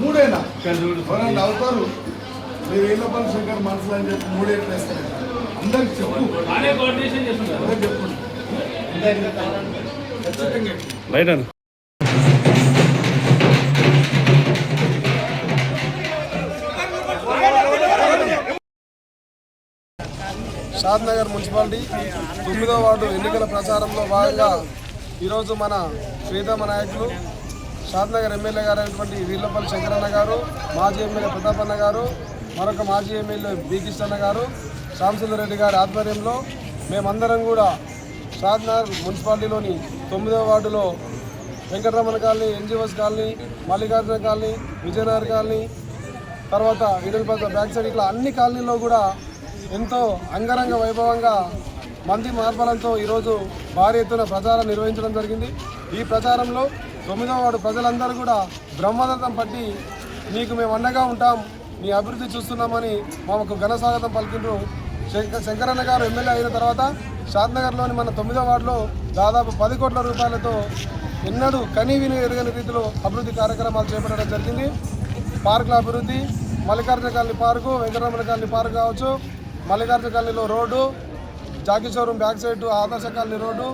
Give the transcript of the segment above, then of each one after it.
మూడేనా ఎవరన్నా అవుతారు మీరు వీళ్ళపల్లి శంకర్ మనసులు అని చెప్పి మూడేళ్ళు వేస్తారు అందరికి చెప్పు చెప్పు షాద్నగర్ మున్సిపాలిటీ 9వ వార్డు ఎన్నికల ప్రచారంలో భాగంగా ఈరోజు మన ప్రీతమ నాయకులు షాద్నగర్ ఎమ్మెల్యే గారు అయినటువంటి వీర్లపల్లి శంకరన్న గారు, మాజీ ఎమ్మెల్యే ప్రతాపన్న గారు, మరొక మాజీ ఎమ్మెల్యే బి కిష్టన్న గారు, శ్యామసుందర్ రెడ్డి గారి ఆధ్వర్యంలో మేమందరం కూడా షాద్నగర్ మున్సిపాలిటీలోని 9వ వార్డులో Venkataramana colony, NGOs colony, Mallikarjuna colony, Vijayanagar colony, తర్వాత ఇడల్పల్లి బ్యాక్ సైడ్ ఇట్లా అన్ని కాలనీల్లో కూడా ఎంతో అంగరంగ వైభవంగా మంది మార్బలంతో ఈరోజు భారీ ఎత్తున ప్రచారం నిర్వహించడం జరిగింది. ఈ ప్రచారంలో 9వ వార్డు ప్రజలందరూ కూడా బ్రహ్మదత్తం పట్టి నీకు మేము అండగా ఉంటాం, నీ అభివృద్ధి చూస్తున్నామని మాకు ఘన స్వాగతం పలికిండ్రు. శంకరన్న గారు ఎమ్మెల్యే అయిన తర్వాత షాద్నగర్లోని మన 9వ వార్డులో దాదాపు 10 కోట్ల రూపాయలతో ఎన్నడూ కనీవిని ఎరగని రీతిలో అభివృద్ధి కార్యక్రమాలు చేపట్టడం జరిగింది. పార్కుల అభివృద్ధి, Mallikarjuna colony park, Venkataramana colony park కావచ్చు, మల్లికార్జున కాలనీలో road, Jockey showroom back side Adarsh colony road,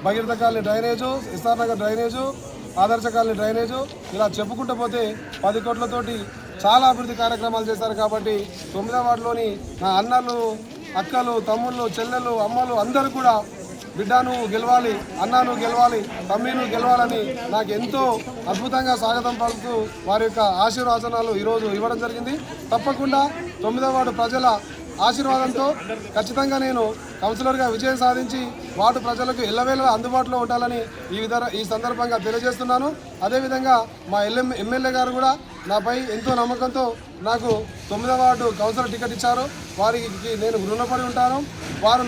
Bhagiratha colony drainage, SR Nagar drainage, Adarsh colony drainage, ఇలా చెప్పుకుంటూ పోతే 10 కోట్లతోటి చాలా అభివృద్ధి కార్యక్రమాలు చేశారు. కాబట్టి 9వ వార్డులోని నా అన్నలు, అక్కలు, తమ్ముళ్ళు, చెల్లెలు, అమ్మలు అందరూ కూడా బిడ్డ నువ్వు గెలవాలి, అన్న నువ్వు గెలవాలి, తమ్మి నువ్వు గెలవాలని నాకు ఎంతో అద్భుతంగా స్వాగతం పలుకుతూ వారి యొక్క ఆశీర్వచనాలు ఈరోజు ఇవ్వడం జరిగింది. తప్పకుండా 9వ వార్డు ప్రజల ఆశీర్వాదంతో ఖచ్చితంగా నేను కౌన్సిలర్గా విజయం సాధించి వార్డు ప్రజలకు ఎల్లవేళలా అందుబాటులో ఉండాలని ఈ సందర్భంగా తెలియజేస్తున్నాను. అదేవిధంగా మా ఎమ్మెల్యే గారు కూడా నాపై ఎంతో నమ్మకంతో నాకు 9వ వార్డు కౌన్సిలర్ టికెట్ ఇచ్చారు. వారికి నేను రుణపడి ఉంటాను. వారు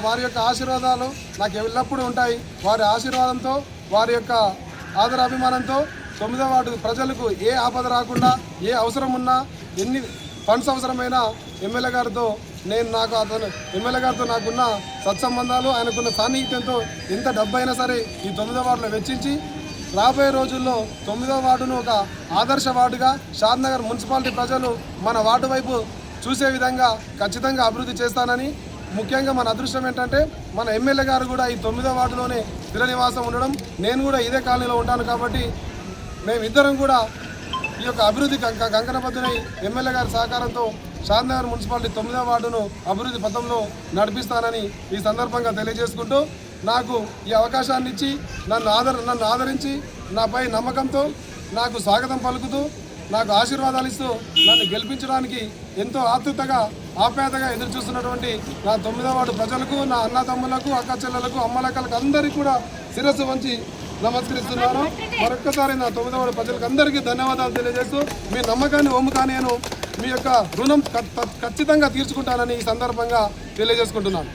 వారి యొక్క ఆశీర్వాదాలు నాకు ఎల్లప్పుడూ ఉంటాయి. వారి ఆశీర్వాదంతో, వారి యొక్క ఆదరాభిమానంతో 9వ వార్డు ప్రజలకు ఏ ఆపద రాకుండా, ఏ అవసరం ఉన్నా, ఎన్ని ఫండ్స్ అవసరమైన ఎమ్మెల్యే గారితో ఎమ్మెల్యే గారితో నాకున్న సత్సంబంధాలు, ఆయనకున్న సాన్నిహిత్యంతో ఎంత డబ్బు అయినా సరే ఈ 9వ వార్డులో వెచ్చించి రాబోయే రోజుల్లో 9వ వార్డును ఒక ఆదర్శ వార్డుగా షాద్నగర్ మున్సిపాలిటీ ప్రజలు మన వార్డు వైపు చూసే విధంగా ఖచ్చితంగా అభివృద్ధి చేస్తానని, ముఖ్యంగా మన అదృష్టం ఏంటంటే మన ఎమ్మెల్యే గారు కూడా ఈ 9వ వార్డులోనే స్థిర నివాసం ఉండడం, నేను కూడా ఇదే కాలనీలో ఉంటాను. కాబట్టి మేమిద్దరం కూడా ఈ యొక్క అభివృద్ధి కంకణబద్ధునై ఎమ్మెల్యే గారి సహకారంతో షాద్నగర్ మున్సిపాలిటీ 9వ వార్డును అభివృద్ధి పథంలో నడిపిస్తానని ఈ సందర్భంగా తెలియజేసుకుంటూ, నాకు ఈ అవకాశాన్ని ఇచ్చి నన్ను ఆదరించి నాపై నమ్మకంతో నాకు స్వాగతం పలుకుతూ, నాకు ఆశీర్వాదాలు ఇస్తూ నన్ను గెలిపించడానికి ఎంతో ఆతృతగా, ఆప్యాయతగా ఎదురు చూస్తున్నటువంటి నా 9వ వార్డు ప్రజలకు, నా అన్నతమ్ములకు, అక్క చెల్లెలకు, అమ్మలక్కలకు అందరికీ కూడా శిరస్సు వంచి నమస్కరిస్తున్నాను. మరొక్కసారి నా 9వ వార్డు ప్రజలకు అందరికీ ధన్యవాదాలు తెలియజేస్తూ, మీ నమ్మకాన్ని ఒమ్ముగా నేను మీ యొక్క రుణం ఖచ్చితంగా తీర్చుకుంటానని ఈ సందర్భంగా తెలియజేసుకుంటున్నాను.